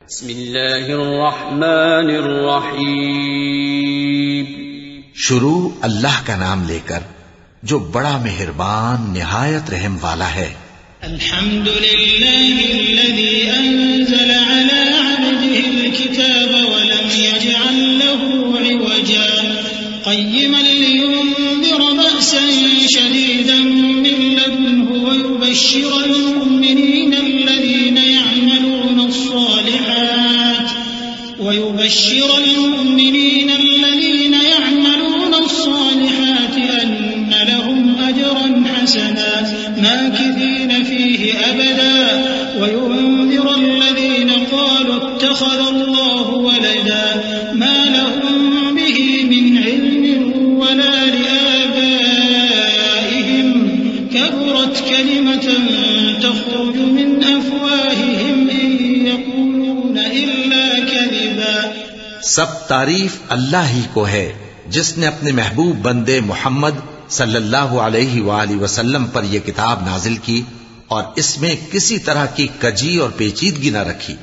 بسم اللہ الرحمن الرحیم. شروع اللہ کا نام لے کر جو بڑا مہربان نہایت رحم والا ہے. الحمد للہ الذي انزل على عبده الكتاب ولم يجعل له عوجا قيما لينذر بأسا شديدا من لدنه ويبشر المؤمنين الذين يعملون الصالحات أن لهم أجرا حسنا ماكثين فيه أبدا وينذر الذين قالوا اتخذ الله ولدا ما لهم به من علم ولا لآبائهم كبرت كلمة تخرج من أفواههم إن يقولون إلا كذبا. سب تعریف اللہ ہی کو ہے جس نے اپنے محبوب بندے محمد صلی اللہ علیہ وآلہ وسلم پر یہ کتاب نازل کی اور اس میں کسی طرح کی کجی اور پیچیدگی نہ رکھی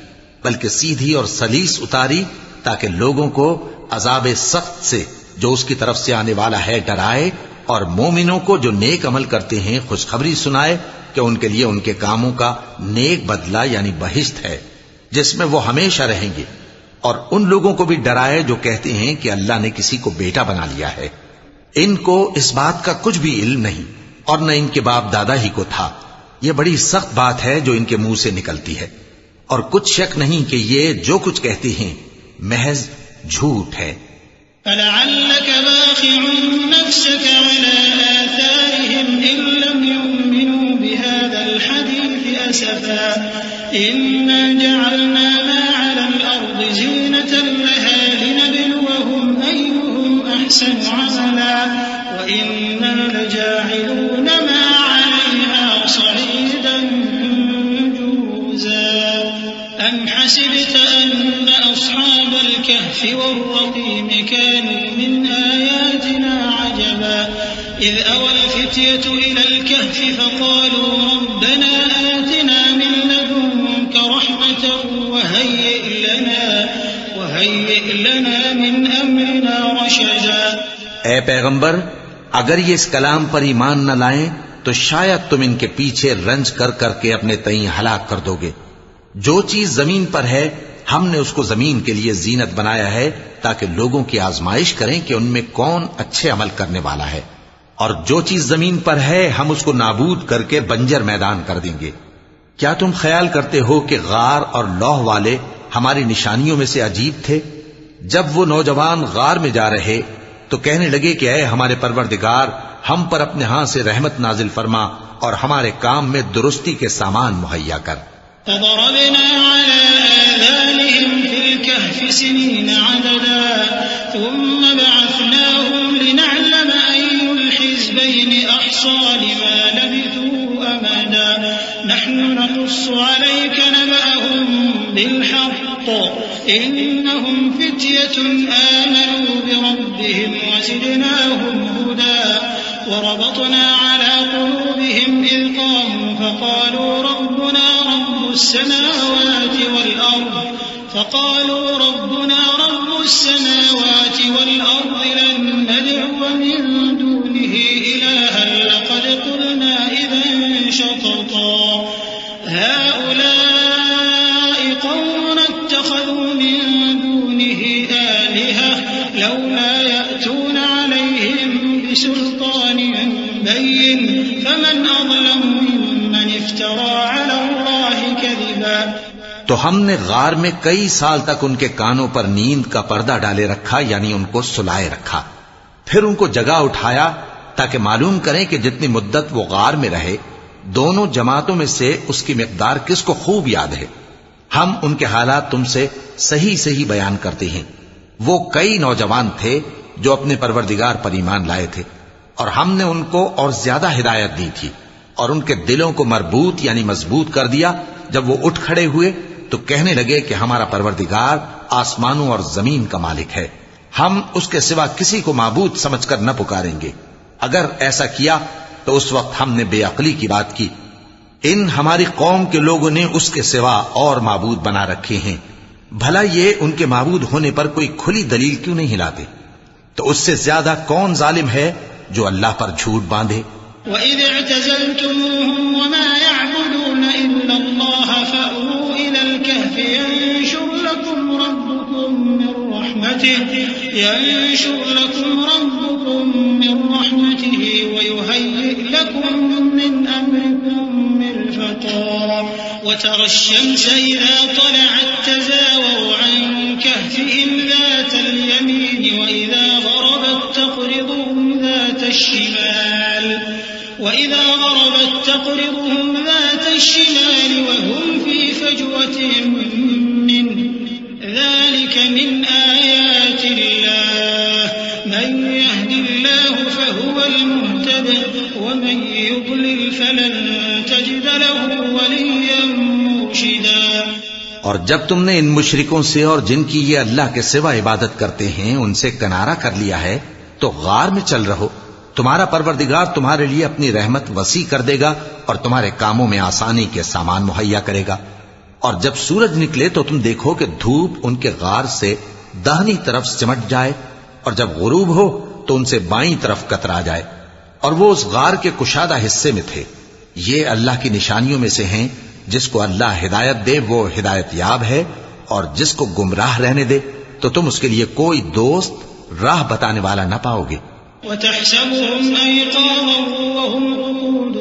بلکہ سیدھی اور سلیس اتاری تاکہ لوگوں کو عذاب سخت سے جو اس کی طرف سے آنے والا ہے ڈرائے اور مومنوں کو جو نیک عمل کرتے ہیں خوشخبری سنائے کہ ان کے لیے ان کے کاموں کا نیک بدلہ یعنی بہشت ہے جس میں وہ ہمیشہ رہیں گے، اور ان لوگوں کو بھی ڈرائے جو کہتے ہیں کہ اللہ نے کسی کو بیٹا بنا لیا ہے. ان کو اس بات کا کچھ بھی علم نہیں اور نہ ان کے باپ دادا ہی کو تھا. یہ بڑی سخت بات ہے جو ان کے منہ سے نکلتی ہے، اور کچھ شک نہیں کہ یہ جو کچھ کہتے ہیں محض جھوٹ ہے. فلعلك باخع نفسك على آثارهم إن لم يؤمنوا بهذا الحديث أسفا إنا جعلنا ما على الأرض زينة لها لنبلوهم أيهم أحسن عملا وإنا لجاعلون ما عليها صعيدا جرزا. أم حسبت أن أصحاب الكهف والرقيم كانوا من آياتنا عجبا إذ أوى الفتية إلى الكهف فقالوا ربنا آتنا من لدنك رحمة وهيئ لنا من أمرنا رشدا. اے پیغمبر، اگر یہ اس کلام پر ایمان نہ لائیں تو شاید تم ان کے پیچھے رنج کر کر کے اپنے تئیں ہلاک کر دو گے. جو چیز زمین پر ہے ہم نے اس کو زمین کے لیے زینت بنایا ہے تاکہ لوگوں کی آزمائش کریں کہ ان میں کون اچھے عمل کرنے والا ہے، اور جو چیز زمین پر ہے ہم اس کو نابود کر کے بنجر میدان کر دیں گے. کیا تم خیال کرتے ہو کہ غار اور لوح والے ہماری نشانیوں میں سے عجیب تھے؟ جب وہ نوجوان غار میں جا رہے تو کہنے لگے کہ اے ہمارے پروردگار، ہم پر اپنے ہاں سے رحمت نازل فرما اور ہمارے کام میں درستی کے سامان مہیا کر. فضربنا على آذانهم في الكهف سنين عددا ثم بعثناهم لنعلم أي الحزبين أحصى لما لبثوا أمدا نحن نقص عليك نبأهم بالحق إنهم فتية آمنوا بربهم وزدناهم هدى وربطنا على قلوبهم إذ قاموا فقالوا ربنا رب السماوات والأرض لن ندعو من دونه إلها لقد قلنا إذا شططا هؤلاء قوم اتخذوا من دونه آلهة لولا يأتون عليهم بسلطان بين فمن أظلم ممن افترى على الله كذبا. تو ہم نے غار میں کئی سال تک ان کے کانوں پر نیند کا پردہ ڈالے رکھا یعنی ان کو سلائے رکھا، پھر ان کو جگا اٹھایا تاکہ معلوم کریں کہ جتنی مدت وہ غار میں رہے دونوں جماعتوں میں سے اس کی مقدار کس کو خوب یاد ہے. ہم ان کے حالات تم سے صحیح بیان کرتے ہیں. وہ کئی نوجوان تھے جو اپنے پروردگار پر ایمان لائے تھے اور ہم نے ان کو اور زیادہ ہدایت دی تھی اور ان کے دلوں کو مربوط یعنی مضبوط کر دیا. جب وہ اٹھ کھڑے ہوئے تو کہنے لگے کہ ہمارا پروردگار آسمانوں اور زمین کا مالک ہے، ہم اس کے سوا کسی کو معبود سمجھ کر نہ پکاریں گے. اگر ایسا کیا تو اس وقت ہم نے بے عقلی کی بات کی. ان ہماری قوم کے لوگوں نے اس کے سوا اور معبود بنا رکھے ہیں بھلا یہ ان کے معبود ہونے پر کوئی کھلی دلیل کیوں نہیں لاتے؟ تو اس سے زیادہ کون ظالم ہے جو اللہ پر جھوٹ باندھے؟ وَإِذِ اعْتَزَلْتُمُوهُمْ وَمَا يَعْبُدُونَ إِلَّا اللَّهَ فَأْوُوا إِلَى الْكَهْفِ يَنشُرْ لَكُمْ رَبُّكُم مِّن رَّحْمَتِهِ وَيُهَيِّئْ لَكُم مِّنْ أَمْرِكُم مِّرْفَقًا وَتَرَى الشَّمْسَ إِذَا طَلَعَت تَّزَاوَرُ عَن كَهْفِهِمْ ذَاتَ الْيَمِينِ وَإِذَا غَرَبَت تَّقْرِضُهُمْ ذَاتَ الشِّمَالِ وَهُمْ فِي فَجْوَةٍ مِّنْهُ ذَلِكَ مِنْ آيَاتِ اللَّهِ مَن يَهْدِ اللَّهُ فَهُوَ الْمُهْتَدِ وَمَن يُضْلِلْ فَلَن تَجِدَ لَهُ وَلِيًّا مُّرْشِدًا۔ اور جب تم نے ان مشرکوں سے اور جن کی یہ اللہ کے سوا عبادت کرتے ہیں ان سے کنارہ کر لیا ہے تو غار میں چل رہو، تمہارا پروردگار تمہارے لیے اپنی رحمت وسیع کر دے گا اور تمہارے کاموں میں آسانی کے سامان مہیا کرے گا۔ اور جب سورج نکلے تو تم دیکھو کہ دھوپ ان کے غار سے داہنی طرف سمٹ جائے، اور جب غروب ہو تو ان سے بائیں طرف کترا جائے، اور وہ اس غار کے کشادہ حصے میں تھے۔ یہ اللہ کی نشانیوں میں سے ہیں، جس کو اللہ ہدایت دے وہ ہدایت یاب ہے، اور جس کو گمراہ رہنے دے تو تم اس کے لیے کوئی دوست راہ بتانے والا نہ پاؤ گے۔ وَتَحْسَبُهُمْ أَيْقَاظًا وَهُمْ رُقُودٌ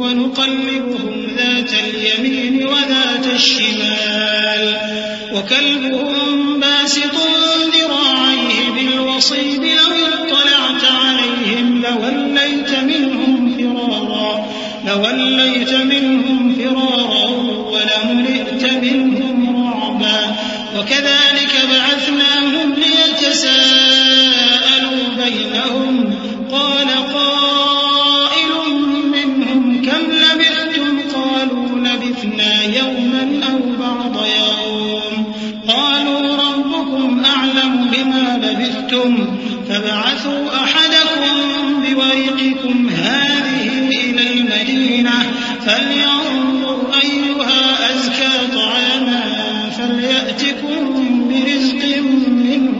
وَنُقَلِّبُهُمْ ذَاتَ الْيَمِينِ وَذَاتَ الشِّمَالِ وَكَلْبُهُمْ بَاسِطٌ ذِرَاعَيْهِ بِالْوَصِيدِ لَوِ اطَّلَعْتَ عَلَيْهِمْ لَوَلَّيْتَ مِنْهُمْ فِرَارًا وَلَمُلِئْتَ مِنْهُمْ رُعْبًا وَكَذَلِكَ بَعَثْنَاهُمْ لِيَتَسَاءَلُوا بَيْنَهُمْ قَالَ قَائِلٌ مِّنْهُمْ كَمْ لَبِثْتُمْ قَالُوا لَبِثْنَا يَوْمًا أَوْ بَعْضَ يَوْمٍ قَالُوا رَبُّكُمْ أَعْلَمُ بِمَا لَبِثْتُمْ فَابْعَثُوا أَحَدَكُمْ بِوَرِقِكُمْ هَٰذِهِ إِلَى الْمَدِينَةِ فَلْيَنظُرْ أَيُّهَا أَزْكَىٰ طَعَامًا فَلْيَأْتِكُم بِرِزْقٍ مِّنْهُ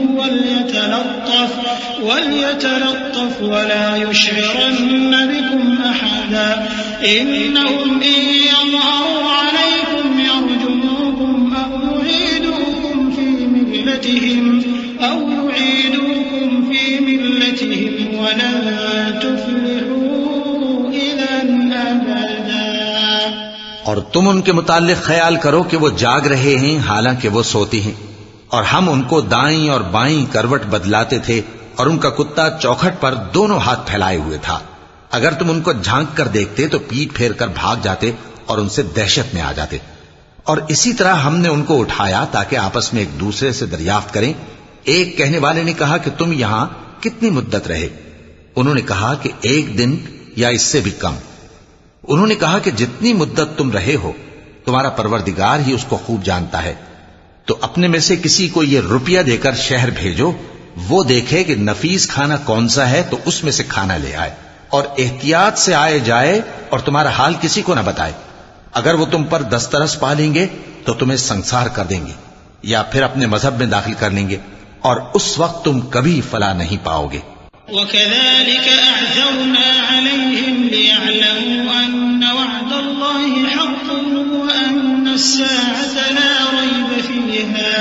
وَلْيَتَلَطَّفْ وَلَا يُشْعِرَنَّ بِكُمْ أَحَدًا إِنَّهُمْ إِن يَظْهَرُوا عَلَيْكُمْ يَرْجُمُوكُمْ أَوْ يُعِيدُوكُمْ فِي مِلَّتِهِمْ وَلَن تُفْلِحُوا إِذًا أَبَدًا۔ اور تم ان کے متعلق خیال کرو کہ وہ جاگ رہے ہیں حالانکہ وہ سوتی ہیں، اور ہم ان کو دائیں اور بائیں کروٹ بدلاتے تھے، اور ان کا کتا چوکھٹ پر دونوں ہاتھ پھیلائے ہوئے تھا۔ اگر تم ان کو جھانک کر دیکھتے تو پیٹ پھیر کر بھاگ جاتے اور ان سے دہشت میں آ جاتے۔ اور اسی طرح ہم نے ان کو اٹھایا تاکہ آپس میں ایک دوسرے سے دریافت کریں۔ ایک کہنے والے نے کہا کہ تم یہاں کتنی مدت رہے؟ انہوں نے کہا کہ 1 دن یا اس سے بھی کم۔ انہوں نے کہا کہ جتنی مدت تم رہے ہو تمہارا پروردگار ہی اس کو خوب جانتا ہے، تو اپنے میں سے کسی کو یہ روپیہ دے کر شہر بھیجو، وہ دیکھے کہ نفیس کھانا کون سا ہے تو اس میں سے کھانا لے آئے، اور احتیاط سے آئے جائے اور تمہارا حال کسی کو نہ بتائے۔ اگر وہ تم پر دسترس پا لیں گے تو تمہیں سنسار کر دیں گے یا پھر اپنے مذہب میں داخل کر لیں گے، اور اس وقت تم کبھی فلاح نہیں پاؤ گے۔ وَكَذَلِكَ أَعْثَرْنَا عَلَيْهِمْ لِيَعْلَمُوا أَنَّ وَعْدَ اللَّهِ حَقٌّ وَأَنَّ السَّاعَةَ لَا رَيْبَ فِيهَا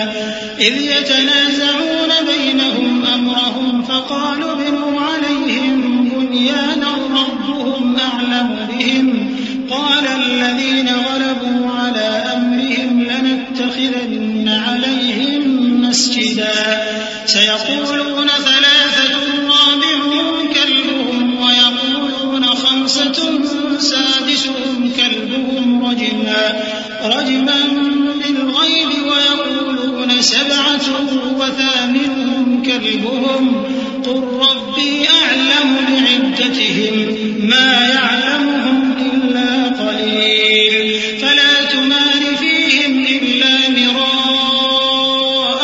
إِذْ يَتَنَازَعُونَ بَيْنَهُمْ أَمْرَهُمْ فَقَالُوا ابْنُوا عَلَيْهِمْ بُنْيَانًا رَّبُّهُمْ أَعْلَمُ بِهِمْ قَالَ الَّذِينَ غَلَبُوا عَلَىٰ أَمْرِهِمْ لَنَتَّخِذَنَّ عَلَيْهِمْ مَسْجِدًا سَيَقُولُونَ ثَلَاثَةٌ رَّابِعُهُمْ كَلْبُهُمْ وَيَقُولُونَ خَمْسَةٌ سَادِسُهُمْ كَلْبُهُمْ رَجْمًا بِالْغَيْبِ وَيَقُولُونَ 7 وَثَامِنُهُمْ كَلْبُهُمْ قُل رَّبِّي أَعْلَمُ بِعِدَّتِهِم مَّا يَعْلَمُهُمْ إِلَّا قَلِيلٌ فَلَا تُمَارِ فِيهِمْ إِلَّا مِرَاءً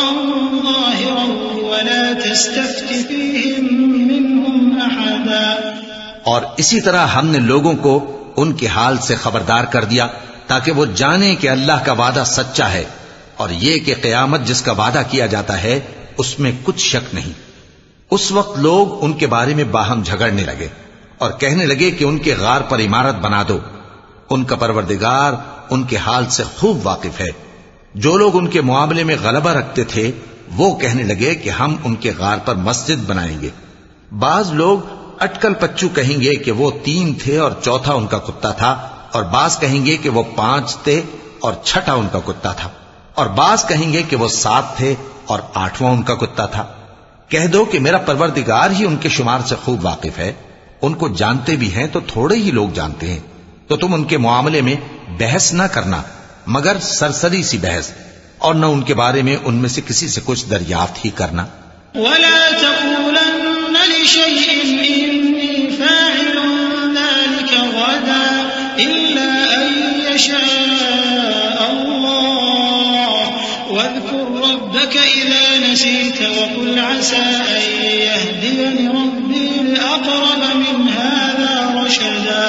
ظَاهِرًا وَلَا تَسْتَفْتِ فِيهِم مِّنْهُمْ أَحَدًا۔ اور اسی طرح ہم نے لوگوں کو ان کے حال سے خبردار کر دیا تاکہ وہ جانیں کہ اللہ کا وعدہ سچا ہے، اور یہ کہ قیامت جس کا وعدہ کیا جاتا ہے اس میں کچھ شک نہیں۔ اس وقت لوگ ان کے بارے میں باہم جھگڑنے لگے اور کہنے لگے کہ ان کے غار پر عمارت بنا دو۔ ان کا پروردگار ان کے حال سے خوب واقف ہے۔ جو لوگ ان کے معاملے میں غلبہ رکھتے تھے وہ کہنے لگے کہ ہم ان کے غار پر مسجد بنائیں گے۔ بعض لوگ اٹکل پچو کہیں گے کہ وہ 3 تھے اور چوتھا ان کا کتا تھا، اور بعض کہیں گے کہ وہ 5 تھے اور چھٹا ان کا کتا تھا، اور بعض کہیں گے کہ وہ 7 تھے اور 8واں ان کا کتا تھا۔ کہہ دو کہ میرا پروردگار ہی ان کے شمار سے خوب واقف ہے، ان کو جانتے بھی ہیں تو تھوڑے ہی لوگ جانتے ہیں، تو تم ان کے معاملے میں بحث نہ کرنا مگر سرسری سی بحث، اور نہ ان کے بارے میں ان میں سے کسی سے کچھ دریافت ہی کرنا۔ ولا تقولن لشيء إني فاعل ذلك غدا إلا أن يشاء الله واذكر ربك إذا نسيت وقل عسى أن يهديني ربي لأقرب من هذا رشدا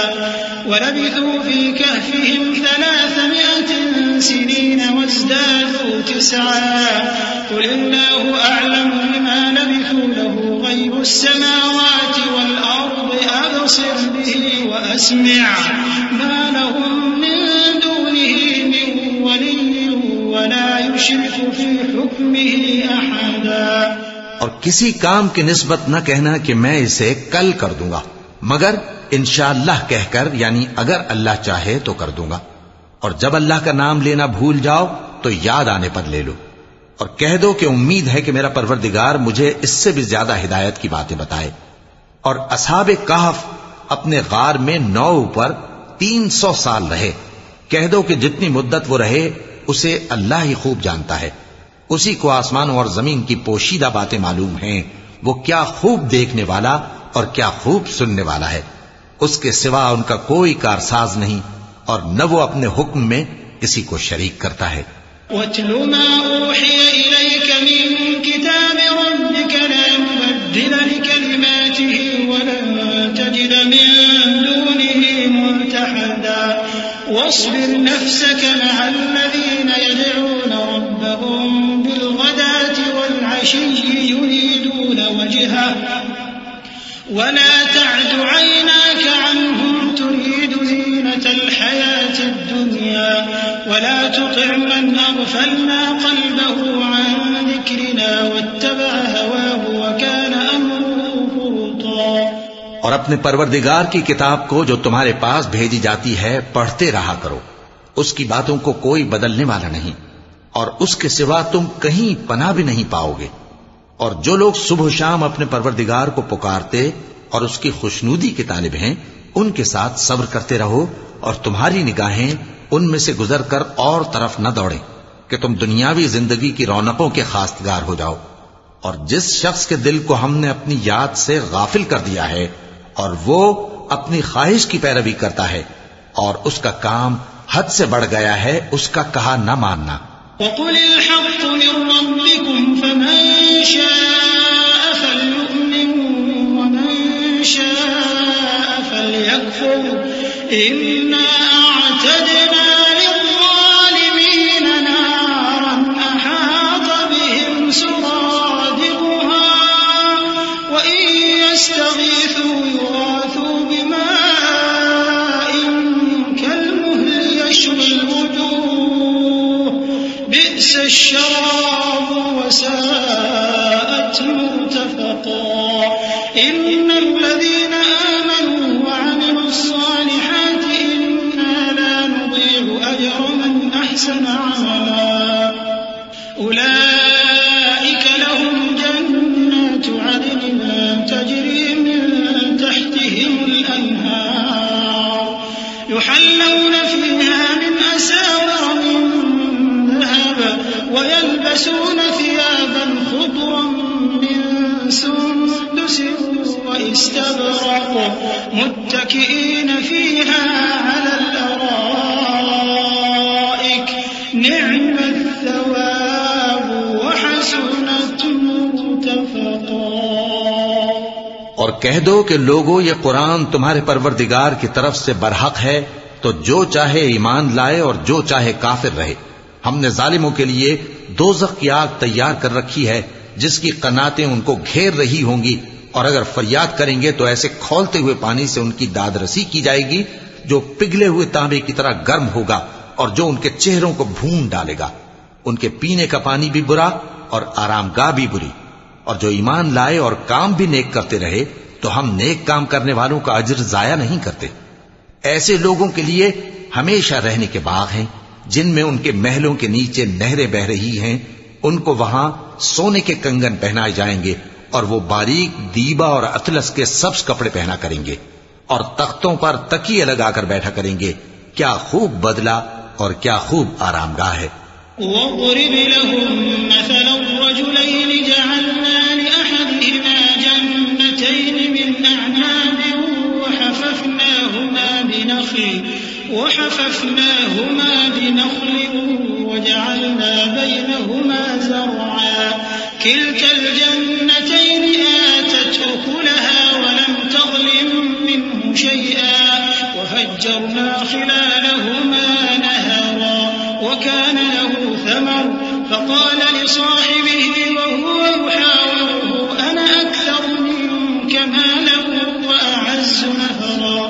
ولبثوا في كهفهم 300 سنين وازدادوا 9 قل الله أعلم بما لبثوا له غيب السماوات والأرض أبصر به وأسمع ما لهم من دونه من ولي ولا يشرك في حكمه أحدا۔ اور کسی کام کی نسبت نہ کہنا کہ میں اسے کل کر دوں گا، مگر انشاءاللہ کہہ کر، یعنی اگر اللہ چاہے تو کر دوں گا، اور جب اللہ کا نام لینا بھول جاؤ تو یاد آنے پر لے لو، اور کہہ دو کہ امید ہے کہ میرا پروردگار مجھے اس سے بھی زیادہ ہدایت کی باتیں بتائے۔ اور اصحاب کہف اپنے غار میں 9 پر 300 سال رہے۔ کہہ دو کہ جتنی مدت وہ رہے اسے اللہ ہی خوب جانتا ہے، اسی کو آسمانوں اور زمین کی پوشیدہ باتیں معلوم ہیں، وہ کیا خوب دیکھنے والا اور کیا خوب سننے والا ہے۔ اس کے سوا ان کا کوئی کارساز نہیں، اور نہ وہ اپنے حکم میں کسی کو شریک کرتا ہے۔ وَاتْلُ مَا أُوحِيَ إِلَيْكَ مِن كِتَابِ رَبِّكَ لَا مُبَدِّلَ لِكَلِمَاتِهِ وَلَن تَجِدَ مِن دُونِهِ مُلْتَحَدًا وَاصْبِرْ نَفْسَكَ مَعَ الَّذِينَ يَدْعُونَ رَبَّهُم بِالْغَدَاةِ وَالْعَشِيِّ يُرِيدُونَ وَجْهَهُ وَلَا تَعْدُ عَيْنَاكَ عَنْهُمْ تُرِيدُ زِينَةَ الْحَيَاةِ الدُّنْيَا وَلَا تُطِعْ مَنْ أَغْفَلْنَا قَلْبَهُ عَنْ ذِكْرِنَا وَاتَّبَعَ هَوَاهُ وَكَانَ أَمْرُهُ فُرُطًا۔ اور اپنے پروردگار کی کتاب کو جو تمہارے پاس بھیجی جاتی ہے پڑھتے رہا کرو، اس کی باتوں کو کوئی بدلنے والا نہیں، اور اس کے سوا تم کہیں پناہ بھی نہیں پاؤ گے۔ اور جو لوگ صبح و شام اپنے پروردگار کو پکارتے اور اس کی خوشنودی کے طالب ہیں، ان کے ساتھ صبر کرتے رہو، اور تمہاری نگاہیں ان میں سے گزر کر اور طرف نہ دوڑیں کہ تم دنیاوی زندگی کی رونقوں کے خواستگار ہو جاؤ۔ اور جس شخص کے دل کو ہم نے اپنی یاد سے غافل کر دیا ہے اور وہ اپنی خواہش کی پیروی کرتا ہے اور اس کا کام حد سے بڑھ گیا ہے، اس کا کہا نہ ماننا۔ وَقُلِ الْحَقُّ مِن رَّبِّكُمْ فَمَن شَاءَ فَلْيُؤْمِن وَمَن شَاءَ فَلْيَكْفُرْ إِنَّا أَعْتَدْنَا لِلظَّالِمِينَ نَارًا أَحَاطَ بِهِمْ سُرَادِقُهَا وَإِن يَسْتَغِيثُوا يُغَاثُوا بِمَاءٍ كَالْمُهْلِ يَشْوِي الْوُجُوهَ بِئْسَ الشَّرَابُ وَسَاءَتْ مُرْتَفَقًا إِنَّ الَّذِينَ آمَنُوا وَعَمِلُوا الصَّالِحَاتِ إِنَّا لَا نُضِيعُ أَجْرَ مَنْ أَحْسَنَ عَمَلًا أُولَئِكَ لَهُمْ جَنَّاتُ عَدْنٍ تَجْرِي مِن تَحْتِهِمُ الْأَنْهَارُ يُحَلَّوْنَ فِيهَا مِنْ أَسَاوِرَ مِن ذَهَبٍ وَيَلْبَسُونَ ثِيَابًا خُضْرًا مِّن سُندُسٍ وَإِسْتَبْرَقٍ مُتَّكِئِينَ فِيهَا عَلَى الْأَرَائِكِ نِعْمَ الثَّوَابُ وَحَسُنَتْ مُرْتَفَقًا۔ اور کہہ دو کہ لوگو یہ قرآن تمہارے پروردگار کی طرف سے برحق ہے، تو جو چاہے ایمان لائے اور جو چاہے کافر رہے، ہم نے ظالموں کے لیے دوزخ کی آگ تیار کر رکھی ہے جس کی قناتیں ان کو گھیر رہی ہوں گی، اور اگر فریاد کریں گے تو ایسے کھولتے ہوئے پانی سے ان کی داد رسی کی جائے گی جو پگھلے ہوئے تانبے کی طرح گرم ہوگا اور جو ان کے چہروں کو بھون ڈالے گا۔ ان کے پینے کا پانی بھی برا اور آرام گاہ بھی بری۔ اور جو ایمان لائے اور کام بھی نیک کرتے رہے تو ہم نیک کام کرنے والوں کا اجر ضائع نہیں کرتے۔ ایسے لوگوں کے لیے ہمیشہ رہنے کے باغ ہیں جن میں ان کے محلوں کے نیچے نہریں بہ رہی ہیں، ان کو وہاں سونے کے کنگن پہنائے جائیں گے اور وہ باریک دیبا اور اطلس کے سبز کپڑے پہنا کریں گے، اور تختوں پر تکیے لگا کر بیٹھا کریں گے۔ کیا خوب بدلہ اور کیا خوب آرام گاہ ہے۔ وَاضْرِبْ لَهُم مَّثَلًا رَّجُلَيْنِ جَعَلْنَا لِأَحَدِهِمَا جَنَّتَيْنِ مِنْ أَعْنَابٍ وَحَفَفْنَاهُمَا بِنَخْلٍ وَجَعَلْنَا بَيْنَهُمَا زَرْعًا كِلْتَا الْجَنَّتَيْنِ آتَتْ أُكُلَهَا وَلَمْ تَظْلِم مِّنْهُ شَيْئًا وَفَجَّرْنَا خِلَالَهُمَا نَهَرًا وَكَانَ لَهُ ثَمَرٌ فَقَالَ لِصَاحِبِهِ وَهُوَ يُحَاوِرُهُ أَنَا أَكْثَرُ مِنكَ مَالًا وَأَعَزُّ نَفَرًا۔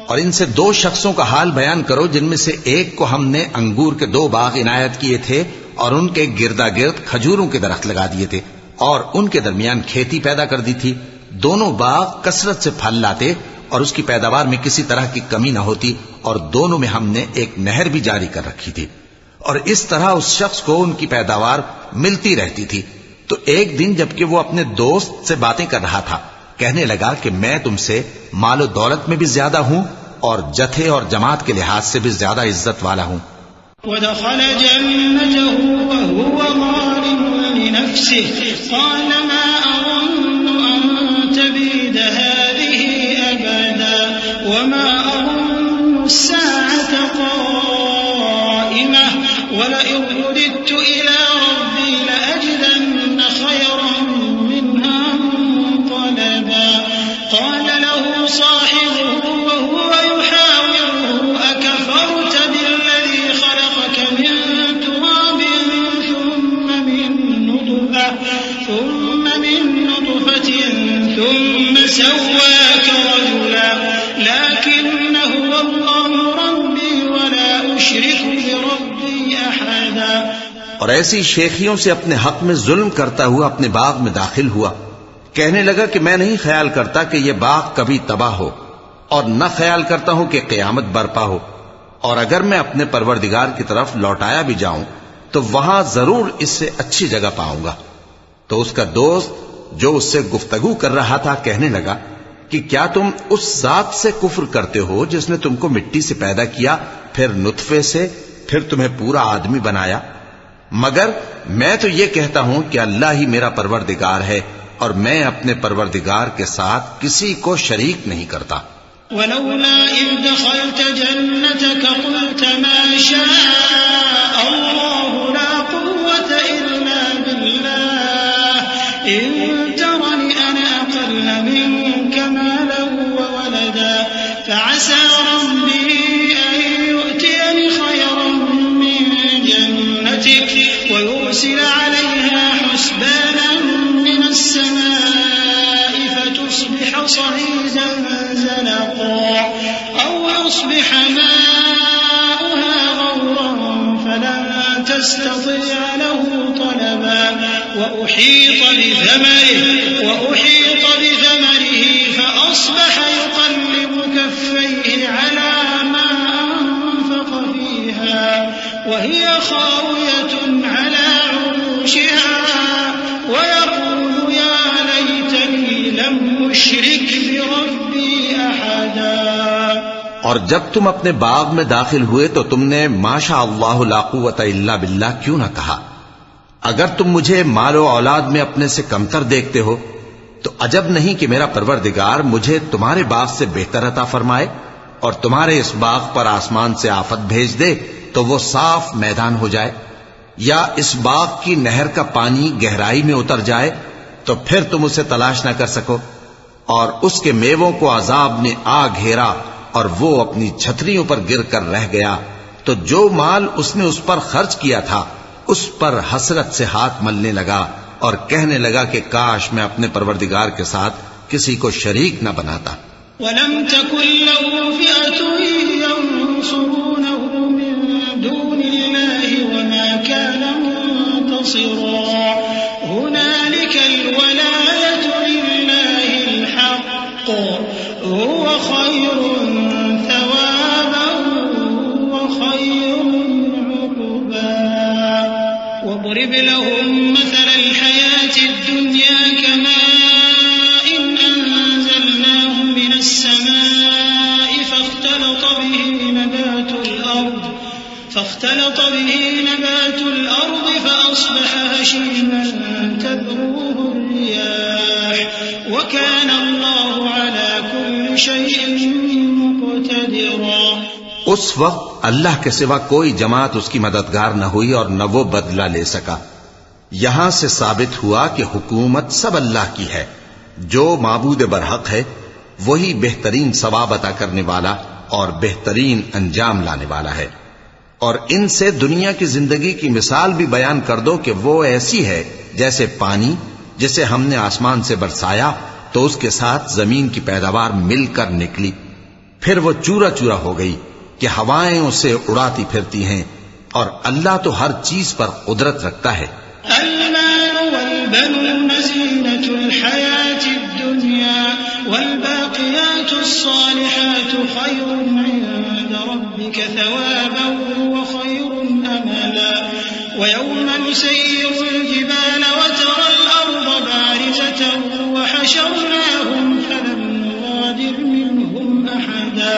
اور ان سے دو شخصوں کا حال بیان کرو جن میں سے ایک کو ہم نے انگور کے 2 باغ عنایت کیے تھے اور ان کے گردا گرد کھجوروں کے درخت لگا دیے تھے اور ان کے درمیان کھیتی پیدا کر دی تھی۔ دونوں باغ کثرت سے پھل لاتے اور اس کی پیداوار میں کسی طرح کی کمی نہ ہوتی، اور دونوں میں ہم نے ایک نہر بھی جاری کر رکھی تھی، اور اس طرح اس شخص کو ان کی پیداوار ملتی رہتی تھی۔ تو ایک دن جبکہ وہ اپنے دوست سے باتیں کر رہا تھا، کہنے لگا کہ میں تم سے مال و دولت میں بھی زیادہ ہوں اور جتھے اور جماعت کے لحاظ سے بھی زیادہ عزت والا ہوں۔ وَدَخَلَ جَنَّتَهُ وَهُوَ ظَالِمٌ لِنَفْسِهِ قَالَ مَا أَظُنُّ أَن تَبِيدَ هَٰذِهِ أَبَدًا وَمَا أَظُنُّ السَّاعَةَ قَائِمَةً وَلَئِن رُّدِدتُّ إِلَىٰ رَبِّي لَأَجِدَنَّ خَيْرًا مِّنْهَا مُنقَلَبًا قَالَ لَهُ صَاحِبُهُ وَهُوَ يُحَاوِرُهُ أَكَفَرْتَ بِالَّذِي خَلَقَكَ مِن تُرَابٍ ثُمَّ مِن نُّطْفَةٍ ثُمَّ سَوَّاكَ رَجُلًا لَّكِنَّ هُوَ اللَّهُ رَبِّي وَلَا أُشْرِكُ بِرَبِّي أَحَدًا۔ اور ایسی شیخیوں سے اپنے حق میں ظلم کرتا ہوا اپنے باغ میں داخل ہوا، کہنے لگا کہ میں نہیں خیال کرتا کہ یہ باغ کبھی تباہ ہو، اور نہ خیال کرتا ہوں کہ قیامت برپا ہو، اور اگر میں اپنے پروردگار کی طرف لوٹایا بھی جاؤں تو وہاں ضرور اس سے اچھی جگہ پاؤں گا۔ تو اس کا دوست جو اس سے گفتگو کر رہا تھا کہنے لگا کہ کیا تم اس ذات سے کفر کرتے ہو جس نے تم کو مٹی سے پیدا کیا، پھر نطفے سے، پھر تمہیں پورا آدمی بنایا؟ مگر میں تو یہ کہتا ہوں کہ اللہ ہی میرا پروردگار ہے، اور میں اپنے پروردگار کے ساتھ کسی کو شریک نہیں کرتا۔ وَلَوْلَا إِذْ دَخَلْتَ جَنَّتَكَ قُلْتَ مَا شَاءَ اللَّهُ لَا قُوَّةَ إِلَّا بِاللَّهِ إِن تَرَنِ أَنَا أَقَلَّ مِنكَ مَالًا وَوَلَدًا فَعَسَىٰ رَبِّي أَن يُؤْتِيَنِ خَيْرًا مِّن جَنَّتِكَ وَيُرْسِلَ عَلَيْهَا حُسْبَانًا مِّنَ السَّمَاءِ فَتُصْبِحَ صَعِيدًا زَلَقًا أَوْ يُصْبِحَ مَاؤُهَا غَوْرًا فَلَن تَسْتَطِيعَ لَهُ طَلَبًا وَأُحِيطَ بِثَمَرِهِ فَأَصْبَحَ يُقَلِّبُ كَفَّيْهِ عَلَىٰ مَا أَنفَقَ فِيهَا وَهِيَ خَاوِيَةٌ عَلَىٰ عُرُوشِهَا وَيَقُولُ يَا لَيْتَنِي لَمْ أُشْرِكْ بِرَبِّي أَحَدًا۔ اور جب تم اپنے باغ میں داخل ہوئے تو تم نے ما شاء اللہ لا قوت الا باللہ کیوں نہ کہا؟ اگر تم مجھے مال و اولاد میں اپنے سے کمتر دیکھتے ہو تو عجب نہیں کہ میرا پروردگار مجھے تمہارے باغ سے بہتر عطا فرمائے اور تمہارے اس باغ پر آسمان سے آفت بھیج دے تو وہ صاف میدان ہو جائے، یا اس باغ کی نہر کا پانی گہرائی میں اتر جائے تو پھر تم اسے تلاش نہ کر سکو، اور اس کے میووں کو عذاب نے آ گھیرا اور وہ اپنی چھتریوں پر گر کر رہ گیا، تو جو مال اس نے اس پر خرچ کیا تھا اس پر حسرت سے ہاتھ ملنے لگا اور کہنے لگا کہ کاش میں اپنے پروردگار کے ساتھ کسی کو شریک نہ بناتا. وَلَمْ تَكُنْ لَهُ فِئَةٌ يَنْصُرُونَهُ مِنْ دُونِ اللَّهِ وَمَا كَانَ مُنْتَصِرًا هُنَالِكَ الْوَلَايَةُ لِلَّهِ الْحَقِّ هُوَ خَيْرٌ ثَوَابًا وَخَيْرٌ عُقْبًا. وَاضْرِبْ لَهُم مَّثَلَ الْحَيَاةِ الدُّنْيَا كَمَاءٍ أَنزَلْنَاهُ مِنَ السَّمَاءِ فاختلط به نبات الأرض فأصبح هشيما تذروه الرياح وكان الله على كل شيء مقتدرا. اس وقت اللہ کے سوا کوئی جماعت اس کی مددگار نہ ہوئی اور نہ وہ بدلہ لے سکا. یہاں سے ثابت ہوا کہ حکومت سب اللہ کی ہے. جو معبود برحق ہے وہی بہترین ثواب عطا کرنے والا اور بہترین انجام لانے والا ہے. اور ان سے دنیا کی زندگی کی مثال بھی بیان کر دو کہ وہ ایسی ہے جیسے پانی جسے ہم نے آسمان سے برسایا تو اس کے ساتھ زمین کی پیداوار مل کر نکلی، پھر وہ چورا چورا ہو گئی کہ ہوائیں اسے اڑاتی پھرتی ہیں. اور اللہ تو ہر چیز پر قدرت رکھتا ہے. المال والبنون زينة الحياة الدنيا والباقيات الصالحات خير عند ربك ثوابا وخير أملا. ويوم نسير الجبال وترى الأرض بارزة وحشرناهم فلم نغادر منهم أحدا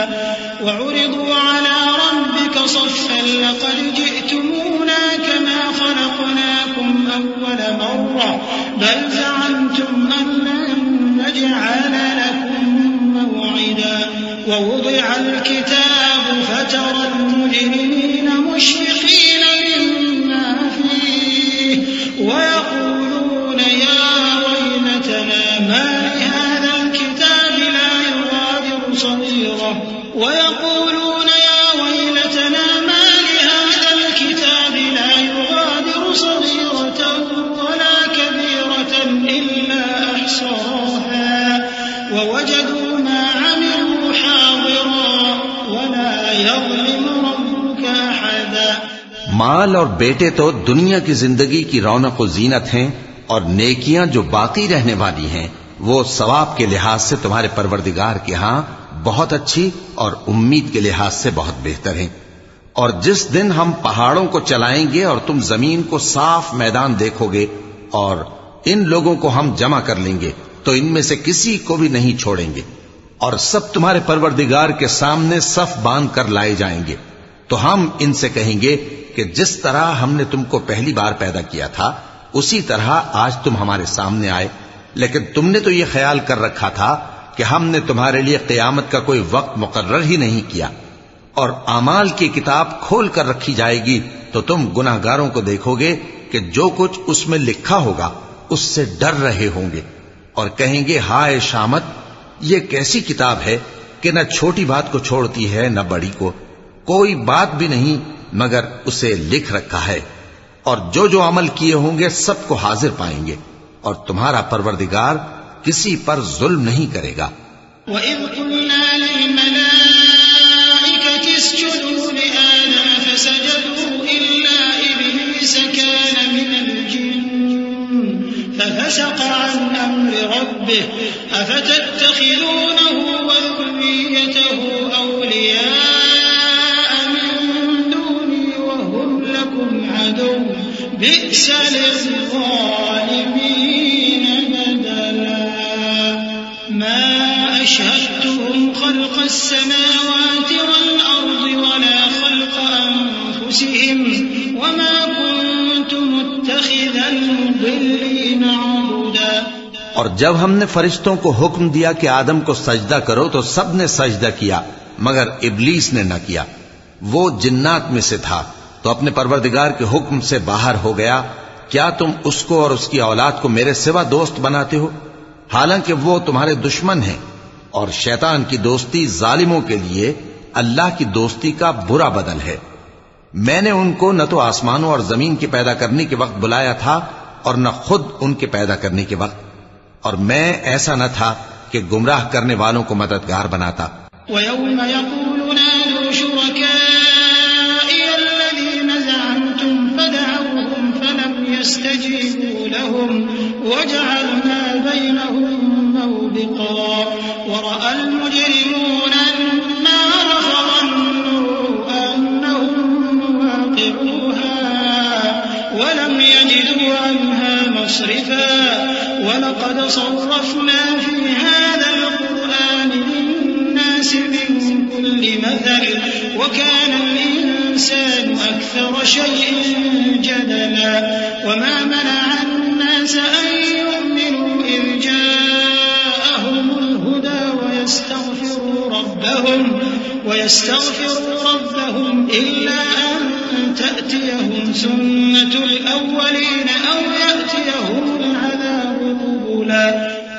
وعرضوا على ربك صفا لقد جئتمونا كما خلقناكم أول مرة بل زعمتم أن لن نجعل لكم موعدا. ووضع الكتاب فترى المجرمين مشفقين مما فيه ويقولون يا ويلتنا ما لهذا الكتاب لا يغادر صغيرة ولا كبيرة إلا أحصاها ووجدوا ما عملوا حاضرا ولا يظلم ربك أحدا. مال اور بیٹے تو دنیا کی زندگی کی رونق و زینت ہیں اور نیکیاں جو باقی رہنے والی ہیں وہ ثواب کے لحاظ سے تمہارے پروردگار کے ہاں بہت اچھی اور امید کے لحاظ سے بہت بہتر ہیں. اور جس دن ہم پہاڑوں کو چلائیں گے اور تم زمین کو صاف میدان دیکھو گے اور ان لوگوں کو ہم جمع کر لیں گے تو ان میں سے کسی کو بھی نہیں چھوڑیں گے اور سب تمہارے پروردگار کے سامنے صف باندھ کر لائے جائیں گے. تو ہم ان سے کہیں گے کہ جس طرح ہم نے تم کو پہلی بار پیدا کیا تھا اسی طرح آج تم ہمارے سامنے آئے، لیکن تم نے تو یہ خیال کر رکھا تھا کہ ہم نے تمہارے لیے قیامت کا کوئی وقت مقرر ہی نہیں کیا. اور اعمال کی کتاب کھول کر رکھی جائے گی تو تم گناہگاروں کو دیکھو گے کہ جو کچھ اس میں لکھا ہوگا اس سے ڈر رہے ہوں گے اور کہیں گے ہائے شامت، یہ کیسی کتاب ہے کہ نہ چھوٹی بات کو چھوڑتی ہے نہ بڑی کو، کوئی بات بھی نہیں مگر اسے لکھ رکھا ہے. اور جو جو عمل کیے ہوں گے سب کو حاضر پائیں گے اور تمہارا پروردگار کسی پر ظلم نہیں کرے گا. وَإِذْ قُلْنَا لِلْمَلَائِكَةِ اسْجُدُوا لِآدَمَ فَسَجَدُوا إِلَّا إِبْلِيسَ كَانَ مِنَ الْجِنِّ فَفَسَقَ عَنْ أَمْرِ رَبِّهِ أَفَتَتَّخِذُونَهُ وَذُرِّيَّتَهُ أَوْلِيَاءَ مِن دُونِي وَهُمْ لَكُمْ عَدُوٌّ بِئْسَ لِلظَّالِمِينَ بَدَلًا. مَا أَشْهَدتُّهُمْ خَلْقَ السَّمَاوَاتِ وَالْأَرْضِ وَلَا خَلْقَ أَنفُسِهِمْ وَمَا كُنتُ مُتَّخِذَ الْمُضِلِّينَ عَضُدًا. اور جب ہم نے فرشتوں کو حکم دیا کہ آدم کو سجدہ کرو تو سب نے سجدہ کیا مگر ابلیس نے نہ کیا. وہ جنات میں سے تھا تو اپنے پروردگار کے حکم سے باہر ہو گیا. کیا تم اس کو اور اس کی اولاد کو میرے سوا دوست بناتے ہو حالانکہ وہ تمہارے دشمن ہیں. اور شیطان کی دوستی ظالموں کے لیے اللہ کی دوستی کا برا بدل ہے. میں نے ان کو نہ تو آسمانوں اور زمین کے پیدا کرنے کے وقت بلایا تھا اور نہ خود ان کے پیدا کرنے کے وقت، اور میں ایسا نہ تھا کہ گمراہ کرنے والوں کو مددگار بناتا۔ وَيَوْمَ يَقُولُ نَادُوا شُرَكَائِيَ الَّذِينَ زَعَمْتُمْ فَدَعَوْهُمْ فَلَمْ يَسْتَجِيبُوا لَهُمْ وَجَعَلْنَا بَيْنَهُمْ مَوْبِقًا وَرَأَى الْمُجْرِمُونَ النَّارَ فَظَنُّوا أَنَّهُمْ مُوَاقِعُوهَا وَلَمْ يَجِدُوا عَنْهَا مَصْرِفًا وَلَقَدْ صَرَّفْنَا فِي هَذَا الْقُرْآنِ لِلنَّاسِ مِنْ كُلِّ مَثَلٍ وَكَانَ الْإِنسَانُ أَكْثَرَ شَيْءٍ جَدَلًا وَمَا مَنَعَ النَّاسَ أَنْ يُؤْمِنُوا إِذْ جَاءَهُمُ الْهُدَى وَيَسْتَغْفِرُوا رَبَّهُمْ إِلَّا أَنْ تَأْتِيَهُمْ سُنَّةُ الْأَوَّلِينَ أَوْ يَأْتِيَهُمُ الْعَذَابُ قُبُلًا۔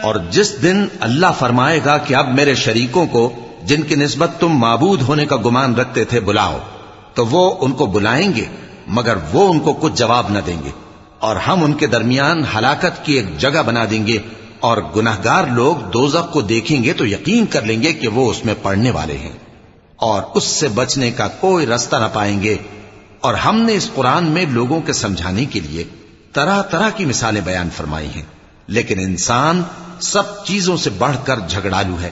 اور جس دن اللہ فرمائے گا کہ اب میرے شریکوں کو جن کی نسبت تم معبود ہونے کا گمان رکھتے تھے بلاؤ، تو وہ ان کو بلائیں گے مگر وہ ان کو کچھ جواب نہ دیں گے، اور ہم ان کے درمیان ہلاکت کی ایک جگہ بنا دیں گے، اور گناہگار لوگ دوزخ کو دیکھیں گے تو یقین کر لیں گے کہ وہ اس میں پڑنے والے ہیں، اور اس سے بچنے کا کوئی راستہ نہ پائیں گے۔ اور ہم نے اس قرآن میں لوگوں کے سمجھانے کے لیے طرح طرح کی مثالیں بیان فرمائی ہیں، لیکن انسان سب چیزوں سے بڑھ کر جھگڑالو ہے،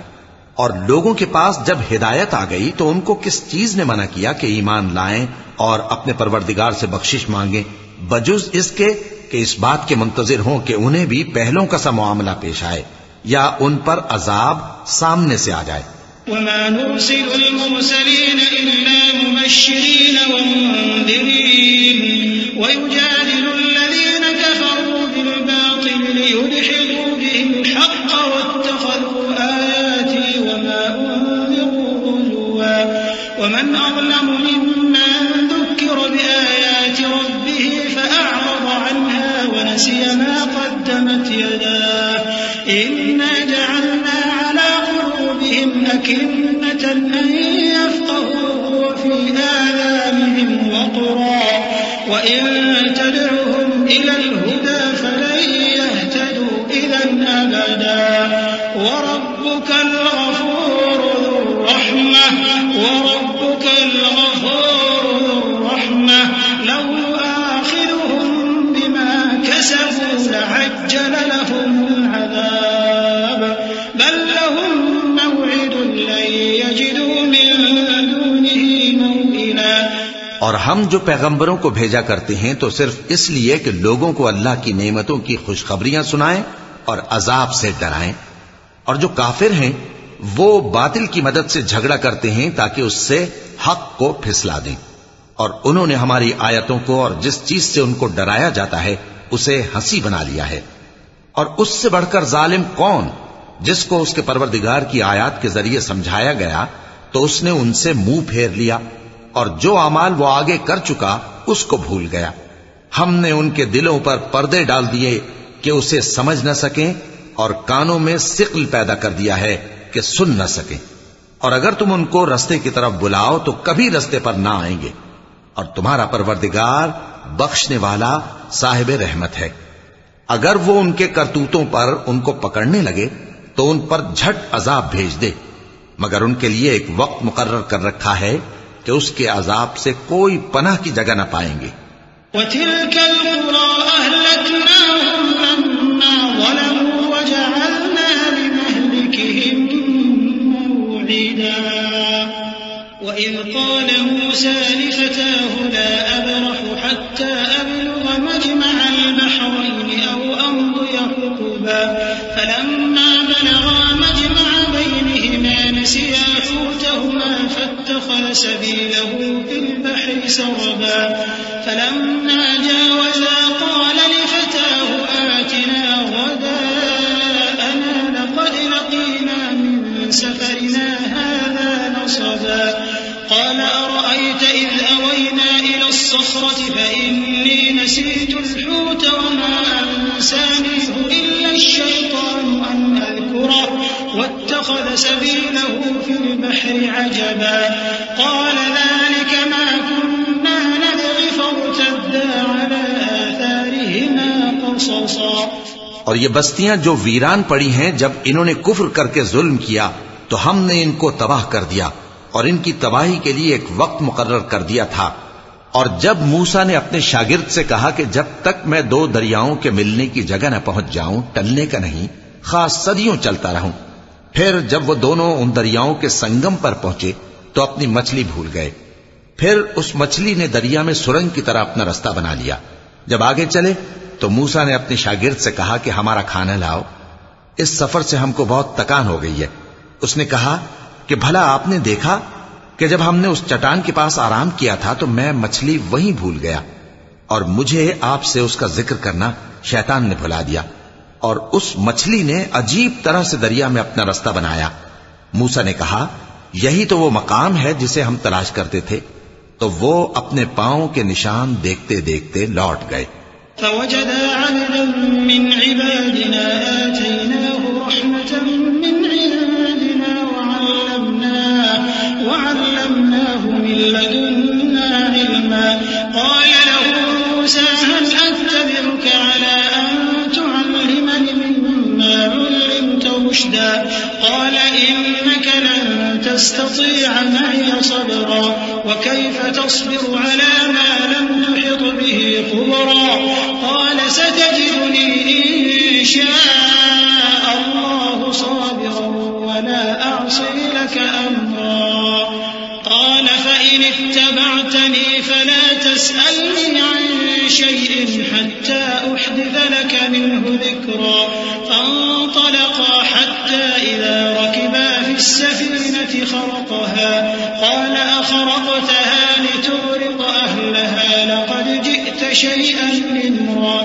اور لوگوں کے پاس جب ہدایت آ گئی تو ان کو کس چیز نے منع کیا کہ ایمان لائیں اور اپنے پروردگار سے بخشش مانگیں، بجز اس کے کہ اس بات کے منتظر ہوں کہ انہیں بھی پہلوں کا سا معاملہ پیش آئے یا ان پر عذاب سامنے سے آ جائے۔ وَمَا نُرْسِلُ الْمُرْسَلِينَ إِلَّا مُبَشِّرِينَ وَمُنذِرِينَ وَيُجَادِلُ الَّذِينَ كَفَرُوا بِالْبَاطِلِ لِيُدْحِضُوا بِهِ الْحَقَّ وَاتَّخَذُوا آيَاتِي وَمَا أُنذِرُوا هُزُوًا وَمَنْ أَظْلَمُ مِمَّنْ ذُكِّرَ بِآيَاتِ رَبِّهِ فَأَعْرَضَ عَنْهَا وَنَسِيَ مَا قَدَّمَتْ يَدَاهُ إِنَّا جَعَلْنَا عَلَى قُلُوبِهِمْ أَكِنَّةً أَن يَفْقَهُوهُ وَفِي آذَانِهِمْ وَقْرًا وَإِن تَدْعُهُمْ إِلَى الْهُدَى فَلَن يَهْتَدُوا إِذًا أَبَدًا وَرَبُّكَ الْغَفُورُ ذُو الرَّحْمَةِ لَوْ يُؤَاخِذُهُم بِمَا كَسَبُوا لَعَجَّلَ لَهُمُ الْعَذَابَ بَل لَّهُم مَّوْعِدٌ لَّن يَجِدُوا مِن دُونِهِ مَوْئِلًا۔ اور ہم جو پیغمبروں کو بھیجا کرتے ہیں تو صرف اس لیے کہ لوگوں کو اللہ کی نعمتوں کی خوشخبریاں سنائیں اور عذاب سے ڈرائیں، اور جو کافر ہیں وہ باطل کی مدد سے جھگڑا کرتے ہیں تاکہ اس سے حق کو پھسلا دیں، اور انہوں نے ہماری آیتوں کو اور جس چیز سے ان کو ڈرایا جاتا ہے اسے ہنسی بنا لیا ہے۔ اور اس سے بڑھ کر ظالم کون، جس کو اس کے پروردگار کی آیات کے ذریعے سمجھایا گیا تو اس نے ان سے منہ پھیر لیا، اور جو اعمال وہ آگے کر چکا اس کو بھول گیا۔ ہم نے ان کے دلوں پر پردے ڈال دیے کہ اسے سمجھ نہ سکیں، اور کانوں میں ثقل پیدا کر دیا ہے کہ سن نہ سکیں، اور اگر تم ان کو رستے کی طرف بلاؤ تو کبھی رستے پر نہ آئیں گے، اور تمہارا پروردگار بخشنے والا صاحب رحمت ہے۔ اگر وہ ان کے کرتوتوں پر ان کو پکڑنے لگے تو ان پر جھٹ عذاب بھیج دے، مگر ان کے لیے ایک وقت مقرر کر رکھا ہے کہ اس کے عذاب سے کوئی پناہ کی جگہ نہ پائیں گے۔ وَتِلْكَ الْقُرَىٰ أَهْلَكْنَاهُمْ لَمَّا ظَلَمُوا وَجَعَلْنَا لِمَهْلِكِهِم مَّوْعِدًا وَإِذْ قَالَ مُوسَىٰ لِفَتَاهُ لَا أَبْرَحُ حَتَّىٰ أَبْلُغَ مَجْمَعَ الْبَحْرَيْنِ أَوْ أَمْضِيَ حُقُبًا فَلَمَّا بَلَغَا مَجْمَعَ بَيْنِهِمَا نَسِيَا حُوتَهُمَا فَاتَّخَذَ سَبِيلَهُ فِي الْبَحْرِ سَرَبًا فَلَمَّا جَاوَزَا قَالَ لِفَتَاهُ آتِنَا غَدَاءَنَا لَقَدْ لَقِينَا مِن سَفَرِنَا هَٰذَا نَصَبًا قَالَ أَرَأَيْتَ إِذْ أَوَيْنَا إِلَى الصَّخْرَةِ فَإِنِّي نَسِيتُ الْحُوتَ وَمَا أَنسَانِيهُ إِلَّا الشَّيْطَانُ أَنْ أَذْكُرَهُ وَاتَّخَذَ سَبِيلَهُ فِي الْبَحْرِ عَجَبًا قَالَ ذَلِكَ مَا كُنَّا خالصا. اور یہ بستیاں جو ویران پڑی ہیں، جب انہوں نے کفر کر کے ظلم کیا تو ہم نے ان کو تباہ کر دیا اور ان کی تباہی کے لیے ایک وقت مقرر کر دیا تھا. اور جب موسیٰ نے اپنے شاگرد سے کہا کہ جب تک میں دو دریاؤں کے ملنے کی جگہ نہ پہنچ جاؤں ٹلنے کا نہیں، خاص صدیوں چلتا رہوں. پھر جب وہ دونوں ان دریاؤں کے سنگم پر پہنچے تو اپنی مچھلی بھول گئے. پھر اس مچھلی نے دریا میں سرنگ کی طرح اپنا رستہ بنا لیا. جب آگے چلے تو موسیٰ نے اپنے شاگرد سے کہا کہ ہمارا کھانا لاؤ، اس سفر سے ہم کو بہت تکان ہو گئی ہے. اس نے کہا کہ بھلا آپ نے دیکھا کہ جب ہم نے اس چٹان کے پاس آرام کیا تھا تو میں مچھلی وہیں بھول گیا، اور مجھے آپ سے اس کا ذکر کرنا شیطان نے بھلا دیا، اور اس مچھلی نے عجیب طرح سے دریا میں اپنا رستہ بنایا. موسیٰ نے کہا یہی تو وہ مقام ہے جسے ہم تلاش کرتے تھے. تو وہ اپنے پاؤں کے نشان دیکھتے دیکھتے لوٹ گئے. فوجدا عبدا من عبادنا آتيناه رحمة من عندنا وعلمناه من لدنا علما. قال له موسى هل أتبعك على أن تعلمني مما علمت رشدا. قال إنك لن تستطيع معي صبرا وكيف تصبر على ما لم تحط به خبرا. قال ستجدني إن شاء الله صابرا ولا أعصي لك أمرا. قال فإن اتبعتني فلا تسألني عن شيء حتى أحدث لك منه ذكرا. فانطلقا حتى إذا ركبا في السفينة خرقها. قال أخرقتها لتغرق أهلها لقد جئت شيئا إمرا.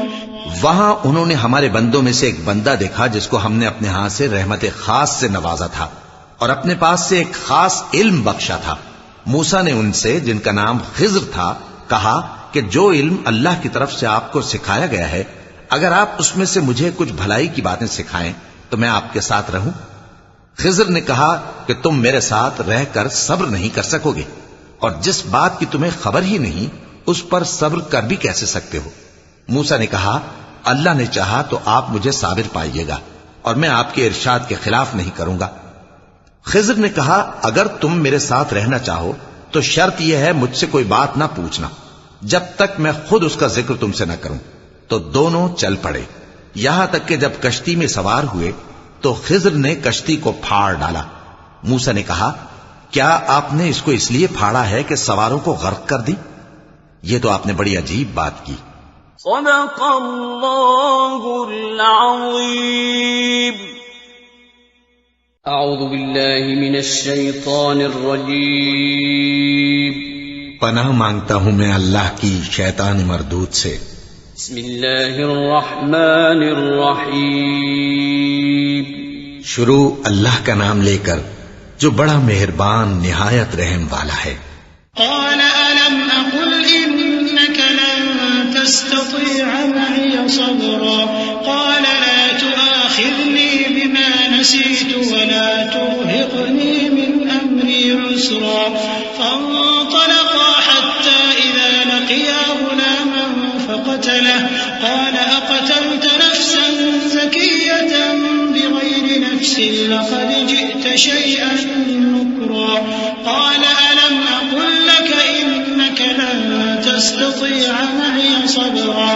وہاں انہوں نے ہمارے بندوں میں سے ایک بندہ دیکھا جس کو ہم نے اپنے ہاں سے رحمت خاص سے نوازا تھا اور اپنے پاس سے ایک خاص علم بخشا تھا. موسیٰ نے ان سے جن کا نام خضر تھا کہا کہ جو علم اللہ کی طرف سے آپ کو سکھایا گیا ہے اگر آپ اس میں سے مجھے کچھ بھلائی کی باتیں سکھائیں تو میں آپ کے ساتھ رہوں. خضر نے کہا کہ تم میرے ساتھ رہ کر صبر نہیں کر سکو گے، اور جس بات کی تمہیں خبر ہی نہیں اس پر صبر کر بھی کیسے سکتے ہو. موسیٰ نے کہا اللہ نے چاہا تو آپ مجھے صابر پائیے گا اور میں آپ کے ارشاد کے خلاف نہیں کروں گا. خضر نے کہا اگر تم میرے ساتھ رہنا چاہو تو شرط یہ ہے مجھ سے کوئی بات نہ پوچھنا جب تک میں خود اس کا ذکر تم سے نہ کروں. تو دونوں چل پڑے، یہاں تک کہ جب کشتی میں سوار ہوئے تو خضر نے کشتی کو پھاڑ ڈالا. موسیٰ نے کہا کیا آپ نے اس کو اس لیے پھاڑا ہے کہ سواروں کو غرق کر دی؟ یہ تو آپ نے بڑی عجیب بات کی. صدق اللہ العظیم. اعوذ باللہ من الشیطان الرجیم. پناہ مانگتا ہوں میں اللہ کی شیطان مردود سے. بسم اللہ الرحمن الرحیم. شروع اللہ کا نام لے کر جو بڑا مہربان نہایت رحم والا ہے. قال ألم أقل إنك لن تستطيع معي صبرا. قال لا تؤاخذني بما نسيت ولا ترهقني من أمري عسرا. فانطلقا حتى إذا لقيا غلاما فقتله. قال أقتلت نفسا زكية بغير نفس لقد جئت شيئا نكرا. قال ألم أقل لك إنك لن تستطيع معي صبرا.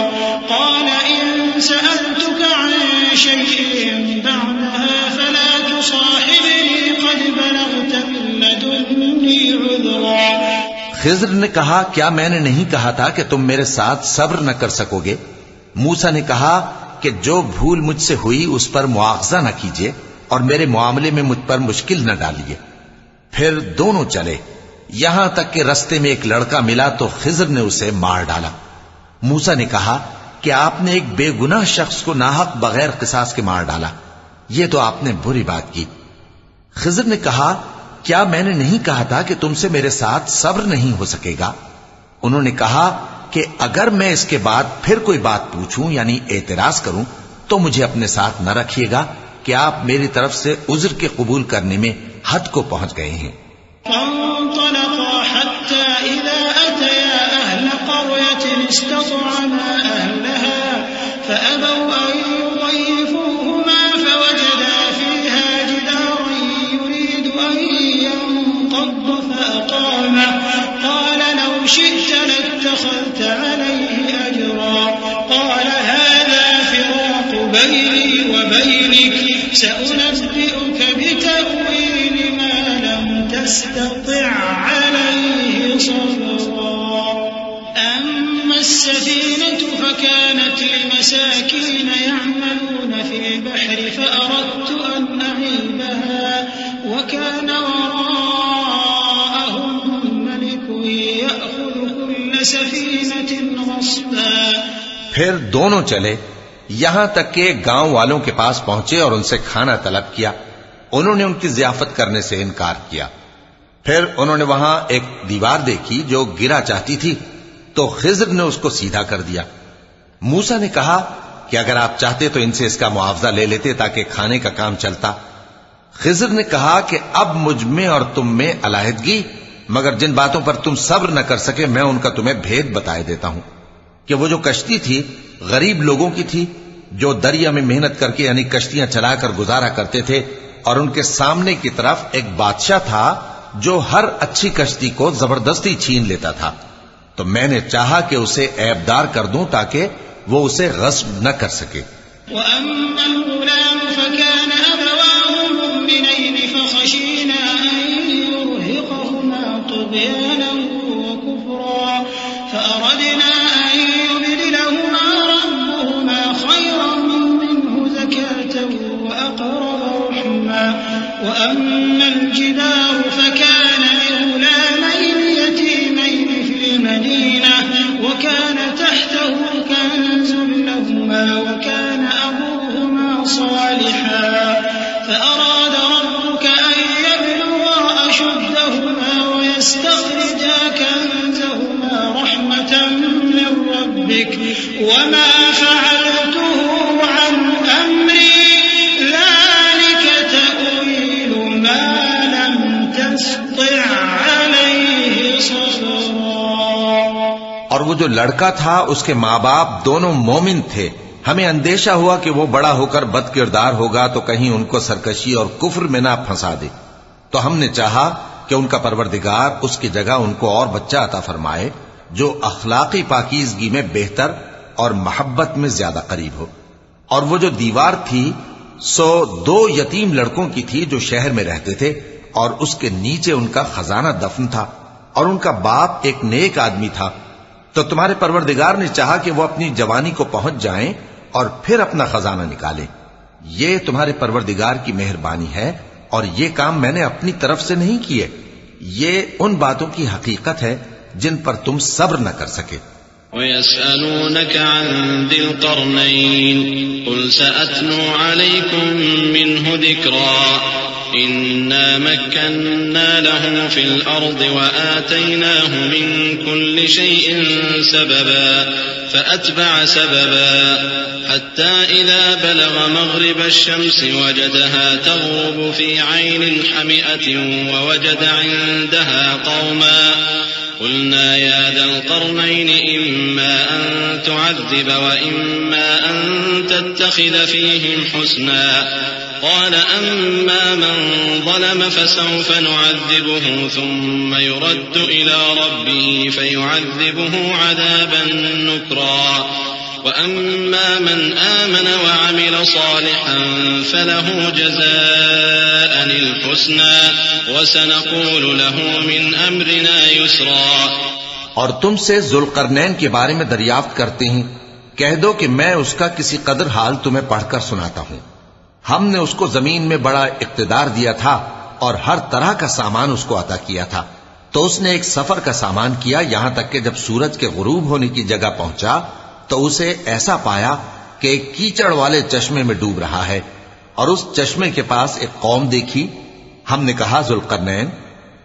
قال إن سألتك عن شيء بعدها فلا تصاحبني قد بلغت من لدني عذرا. خضر نے کہا کیا میں نے نہیں کہا تھا کہ تم میرے ساتھ صبر نہ کر سکو گے؟ موسیٰ نے کہا کہ جو بھول مجھ سے ہوئی اس پر مواخذہ نہ کیجیے اور میرے معاملے میں مجھ پر مشکل نہ ڈالیے. پھر دونوں چلے یہاں تک کہ رستے میں ایک لڑکا ملا تو خضر نے اسے مار ڈالا. موسیٰ نے کہا کہ آپ نے ایک بے گناہ شخص کو ناحق بغیر قصاص کے مار ڈالا، یہ تو آپ نے بری بات کی. خضر نے کہا کیا میں نے نہیں کہا تھا کہ تم سے میرے ساتھ صبر نہیں ہو سکے گا؟ انہوں نے کہا کہ اگر میں اس کے بعد پھر کوئی بات پوچھوں یعنی اعتراض کروں تو مجھے اپنے ساتھ نہ رکھیے گا کہ آپ میری طرف سے عذر کے قبول کرنے میں حد کو پہنچ گئے ہیں. فانطلقا حتى إذا أتيا أهل قرية استطعما أهلها فأبوا بيني وبينك سأنبئك بتأويل ما لم تستطع عليه صبرا أما السفينة فكانت لمساكين يعملون في البحر فأردت أن أعيبها وكان وراءهم ملك يأخذ كل سفينة غصبا. پھر دونوں چلے یہاں تک کہ گاؤں والوں کے پاس پہنچے اور ان سے کھانا طلب کیا. انہوں نے ان کی ضیافت کرنے سے انکار کیا. پھر انہوں نے وہاں ایک دیوار دیکھی جو گرا چاہتی تھی تو خضر نے اس کو سیدھا کر دیا. موسیٰ نے کہا کہ اگر آپ چاہتے تو ان سے اس کا معاوضہ لے لیتے تاکہ کھانے کا کام چلتا. خضر نے کہا کہ اب مجھ میں اور تم میں علیحدگی، مگر جن باتوں پر تم صبر نہ کر سکے میں ان کا تمہیں بھید بتائے دیتا ہوں کہ وہ جو کشتی تھی غریب لوگوں کی تھی جو دریا میں محنت کر کے یعنی کشتیاں چلا کر گزارا کرتے تھے، اور ان کے سامنے کی طرف ایک بادشاہ تھا جو ہر اچھی کشتی کو زبردستی چھین لیتا تھا. تو میں نے چاہا کہ اسے عیبدار کر دوں تاکہ وہ اسے غصب نہ کر سکے. وأما الغلام فكان أبواه مؤمنين فخشينا أن يرهقهما طغيانا وكفرا فأردنا أن يبدلهما ربهما خيرا منه زكاة وأقرب رحما. وأما الجدار فكان لغلامين يتيمين في المدينة وكان تحته كنز لهما وكان أبوهما صالحا فأراد ربك أن يبلغا أشدهما ويستخرجا كنزهما رحمة من ربك وما فعلته عن أمري ذلك تأويل ما لم تستطع عليه صبرا. اور وہ جو لڑکا تھا اس کے ماں باپ دونوں مومن تھے. ہمیں اندیشہ ہوا کہ وہ بڑا ہو کر بد کردار ہوگا تو کہیں ان کو سرکشی اور کفر میں نہ پھنسا دے. تو ہم نے چاہا کہ ان کا پروردگار اس کی جگہ ان کو اور بچہ عطا فرمائے جو اخلاقی پاکیزگی میں بہتر اور محبت میں زیادہ قریب ہو. اور وہ جو دیوار تھی سو 2 یتیم لڑکوں کی تھی جو شہر میں رہتے تھے اور اس کے نیچے ان کا خزانہ دفن تھا اور ان کا باپ ایک نیک آدمی تھا. تو تمہارے پروردگار نے چاہا کہ وہ اپنی جوانی کو پہنچ جائیں اور پھر اپنا خزانہ نکالیں. یہ تمہارے پروردگار کی مہربانی ہے اور یہ کام میں نے اپنی طرف سے نہیں کیے. یہ ان باتوں کی حقیقت ہے جن پر تم صبر نہ کر سکے. وَيَسْأَلُونَكَ عَنْ ذِي الْقَرْنَيْنِ قُلْ سَأَتْلُو عَلَيْكُمْ مِنْهُ ذِكْرًا إِنَّا مَكَّنَّا لَهُ فِي الْأَرْضِ وَآتَيْنَاهُ مِنْ كُلِّ شَيْءٍ سَبَبًا فَأَتْبَعَ سَبَبًا حَتَّى إِذَا بَلَغَ مَغْرِبَ الشَّمْسِ وَجَدَهَا تَغْرُبُ فِي عَيْنٍ حَمِئَةٍ وَوَجَدَ عِنْدَهَا قَوْمًا قلنا يا ذا القرنين إما أن تعذب وإما أن تتخذ فيهم حسنا قال أما من ظلم فسوف نعذبه ثم يرد إلى ربه فيعذبه عذابا نكرا وأما من آمن وعمل صالحا فله جزاء الحسنى وسنقول له من أمرنا يسرا. اور تم سے ذوالقرنین کے بارے میں دریافت کرتے ہیں. کہہ دو کہ میں اس کا کسی قدر حال تمہیں پڑھ کر سناتا ہوں. ہم نے اس کو زمین میں بڑا اقتدار دیا تھا اور ہر طرح کا سامان اس کو عطا کیا تھا. تو اس نے ایک سفر کا سامان کیا یہاں تک کہ جب سورج کے غروب ہونے کی جگہ پہنچا تو اسے ایسا پایا کہ ایک کیچڑ والے چشمے میں ڈوب رہا ہے اور اس چشمے کے پاس ایک قوم دیکھی. ہم نے کہا ذوالقرنین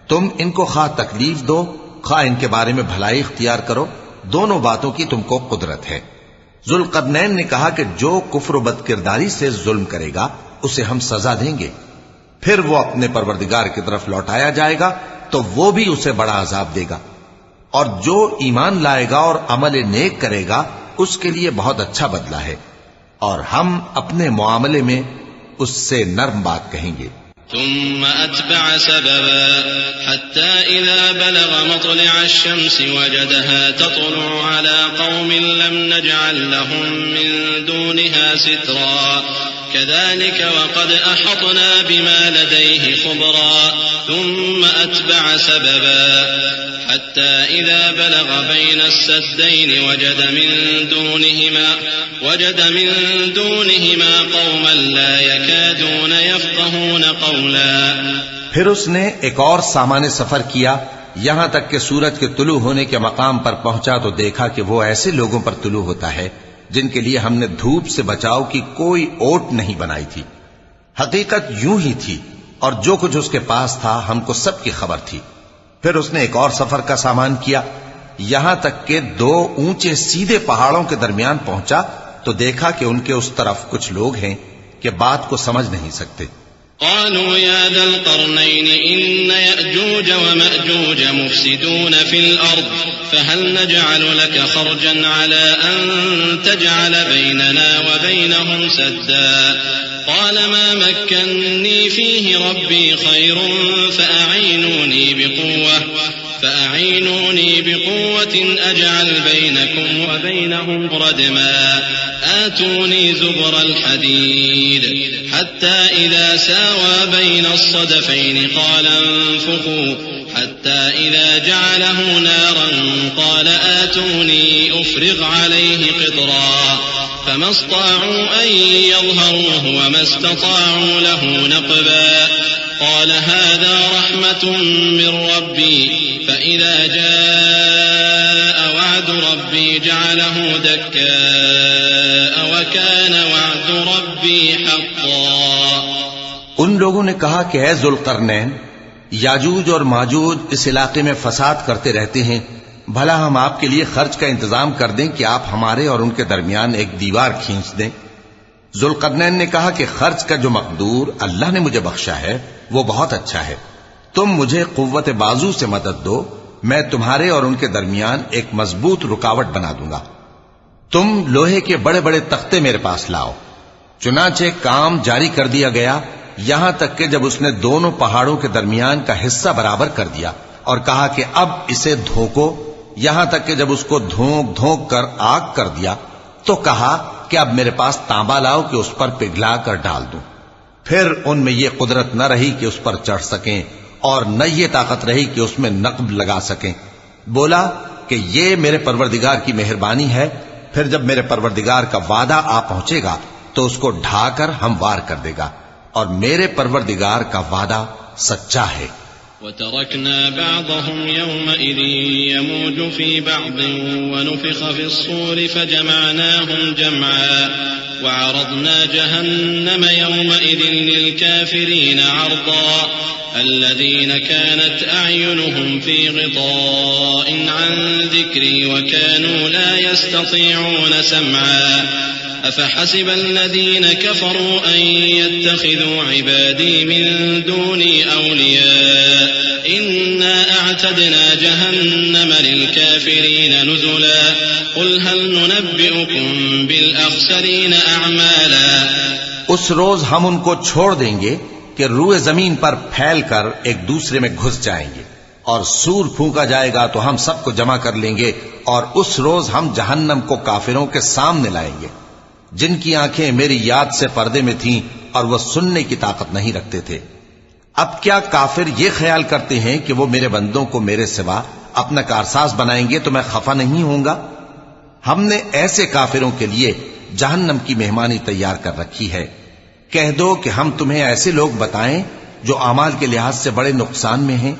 تم ان کو خواہ تکلیف دو خواہ ان کے بارے میں بھلائی اختیار کرو، دونوں باتوں کی تم کو قدرت ہے. ذوالقرنین نے کہا کہ جو کفر و بد کرداری سے ظلم کرے گا اسے ہم سزا دیں گے، پھر وہ اپنے پروردگار کی طرف لوٹایا جائے گا تو وہ بھی اسے بڑا عذاب دے گا، اور جو ایمان لائے گا اور عمل نیک کرے گا اس کے لیے بہت اچھا بدلہ ہے، اور ہم اپنے معاملے میں اس سے نرم بات کہیں گے. ثم أتبع سببا حتى إذا بلغ مطلع الشمس وجدها تطلع على قوم لم نجعل لهم من دونها سترا كذلك وقد أحطنا بما لديه خبرا ثم أتبع سببا حتى إذا بلغ بين السدين وجد من دونهما قوما لا يكادون يفقهون قولا. پھر اس نے ایک اور سامان سفر کیا یہاں تک کہ سورج کے طلوع ہونے کے مقام پر پہنچا تو دیکھا کہ وہ ایسے لوگوں پر طلوع ہوتا ہے جن کے لیے ہم نے دھوپ سے بچاؤ کی کوئی اوٹ نہیں بنائی تھی. حقیقت یوں ہی تھی اور جو کچھ اس کے پاس تھا ہم کو سب کی خبر تھی. پھر اس نے ایک اور سفر کا سامان کیا یہاں تک کہ 2 اونچے سیدھے پہاڑوں کے درمیان پہنچا تو دیکھا کہ ان کے اس طرف کچھ لوگ ہیں کہ بات کو سمجھ نہیں سکتے. قالوا يا ذا القرنين إن يأجوج ومأجوج مفسدون في الأرض فهل نجعل لك خرجا على أن تجعل بيننا وبينهم سدا قال ما مكنني فيه ربي خير فأعينوني بقوة أجعل بينكم وبينهم ردما آتوني زبر الحديد حتى إذا ساوى بين الصدفين قال انفخوا حتى إذا جعله نارا قال آتوني أفرغ عليه قطرا فما استطاعوا أن يظهروه وما استطاعوا له نقبا قال هذا رحمة من ربي فإذا جاء وعد ربي جعله دكاء وكان وعد ربي حقا. ان لوگوں نے کہا کہ اے ذوالقرنین یاجوج اور ماجوج اس علاقے میں فساد کرتے رہتے ہیں بھلا ہم آپ کے لیے خرچ کا انتظام کر دیں کہ آپ ہمارے اور ان کے درمیان ایک دیوار کھینچ دیں. ذوالقرنین نے کہا کہ خرچ کا جو مقدور اللہ نے مجھے بخشا ہے وہ بہت اچھا ہے. تم مجھے قوت بازو سے مدد دو میں تمہارے اور ان کے درمیان ایک مضبوط رکاوٹ بنا دوں گا. تم لوہے کے بڑے بڑے تختے میرے پاس لاؤ. چنانچہ کام جاری کر دیا گیا یہاں تک کہ جب اس نے دونوں پہاڑوں کے درمیان کا حصہ برابر کر دیا اور کہا کہ اب اسے دھوکو یہاں تک کہ جب اس کو دھونک دھونک کر آگ کر دیا تو کہا کہ اب میرے پاس تانبا لاؤ کہ اس پر پگھلا کر ڈال دوں. پھر ان میں یہ قدرت نہ رہی کہ اس پر چڑھ سکیں اور نہ یہ طاقت رہی کہ اس میں نقب لگا سکیں. بولا کہ یہ میرے پروردگار کی مہربانی ہے. پھر جب میرے پروردگار کا وعدہ آ پہنچے گا تو اس کو ڈھا کر ہموار کر دے گا اور میرے پروردگار کا وعدہ سچا ہے. وتركنا بعضهم يومئذ يموج في بعض ونفخ في الصور فجمعناهم جمعا وعرضنا جهنم يومئذ للكافرين عرضا الذين كانت أعينهم في غطاء عن ذكري وكانوا لا يستطيعون سمعا أفحسب الذين كفروا أن يتخذوا عبادي من دوني أولياء إنا أعتدنا جهنم للكافرين نزلا قل هل ننبئكم بالأخسرين أعمالا. اس روز ہم ان کو چھوڑ دیں گے کہ روئے زمین پر پھیل کر ایک دوسرے میں گھس جائیں گے اور سور پھونکا جائے گا تو ہم سب کو جمع کر لیں گے اور اس روز ہم جہنم کو کافروں کے سامنے لائیں گے جن کی آنکھیں میری یاد سے پردے میں تھیں اور وہ سننے کی طاقت نہیں رکھتے تھے. اب کیا کافر یہ خیال کرتے ہیں کہ وہ میرے بندوں کو میرے سوا اپنا کارساز بنائیں گے تو میں خفا نہیں ہوں گا؟ ہم نے ایسے کافروں کے لیے جہنم کی مہمانی تیار کر رکھی ہے. کہہ دو کہ ہم تمہیں ایسے لوگ بتائیں جو اعمال کے لحاظ سے بڑے نقصان میں ہیں.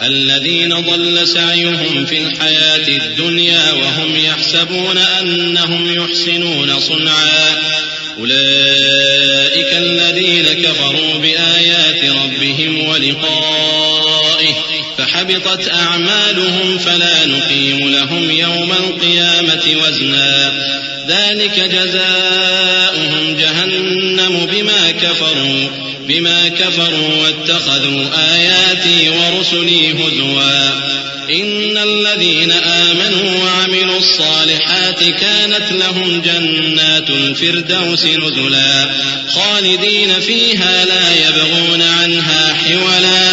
الذين ضل سعيهم في الحياة الدنيا وهم يحسبون أنهم يحسنون صنعا أولئك الذين كفروا بآيات ربهم ولقائه فحبطت أعمالهم فلا نقيم لهم يوم القيامة وزنا ذلك جزاؤهم جهنم بما كفروا واتخذوا آياتي ورسلي هزوا إن الذين آمنوا وعملوا الصالحات كانت لهم جنات الفردوس نزلا خالدين فيها لا يبغون عنها حولا.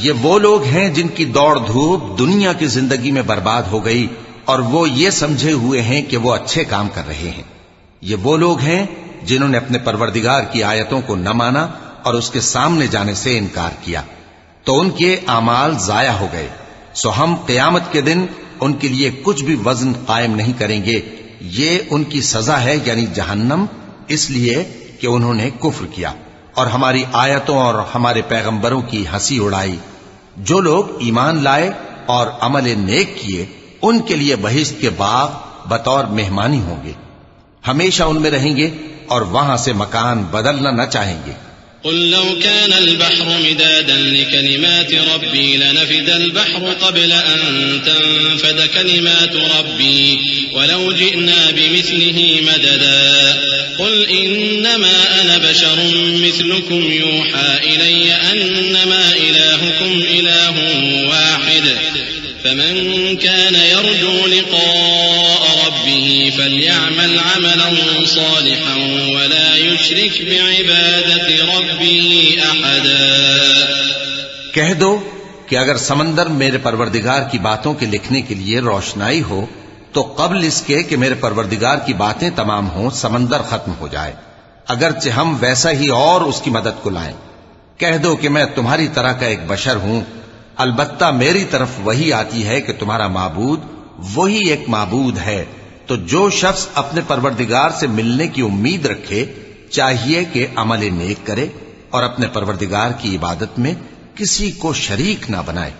یہ وہ لوگ ہیں جن کی دوڑ دھوپ دنیا کی زندگی میں برباد ہو گئی اور وہ یہ سمجھے ہوئے ہیں کہ وہ اچھے کام کر رہے ہیں. یہ وہ لوگ ہیں جنہوں نے اپنے پروردگار کی آیتوں کو نہ مانا اور اس کے سامنے جانے سے انکار کیا تو ان کے اعمال ضائع ہو گئے. سو ہم قیامت کے دن ان کے لیے کچھ بھی وزن قائم نہیں کریں گے. یہ ان کی سزا ہے یعنی جہنم، اس لیے کہ انہوں نے کفر کیا اور ہماری آیتوں اور ہمارے پیغمبروں کی ہنسی اڑائی. جو لوگ ایمان لائے اور عمل نیک کیے ان کے لیے بہشت کے باغ بطور مہمانی ہوں گے، ہمیشہ ان میں رہیں گے اور وہاں سے مکان بدلنا نہ چاہیں گے. قل لو كان البحر مدادا لكلمات ربي لنفد البحر قبل أن تنفد كلمات ربي ولو جئنا بمثله مددا قل إنما أنا بشر مثلكم يوحى إلي أنما إلهكم إله واحد فمن كان يرجو لقاء ربه فليعمل عملا صالحا ولا يشرك بعبادة ربه أحدا. کہہ دو کہ اگر سمندر میرے پروردگار کی باتوں کے لکھنے کے لیے روشنائی ہو تو قبل اس کے کہ میرے پروردگار کی باتیں تمام ہوں سمندر ختم ہو جائے، اگرچہ ہم ویسا ہی اور اس کی مدد کو لائیں. کہہ دو کہ میں تمہاری طرح کا ایک بشر ہوں، البتہ میری طرف وہی آتی ہے کہ تمہارا معبود وہی ایک معبود ہے. تو جو شخص اپنے پروردگار سے ملنے کی امید رکھے چاہیے کہ عمل نیک کرے اور اپنے پروردگار کی عبادت میں کسی کو شریک نہ بنائے.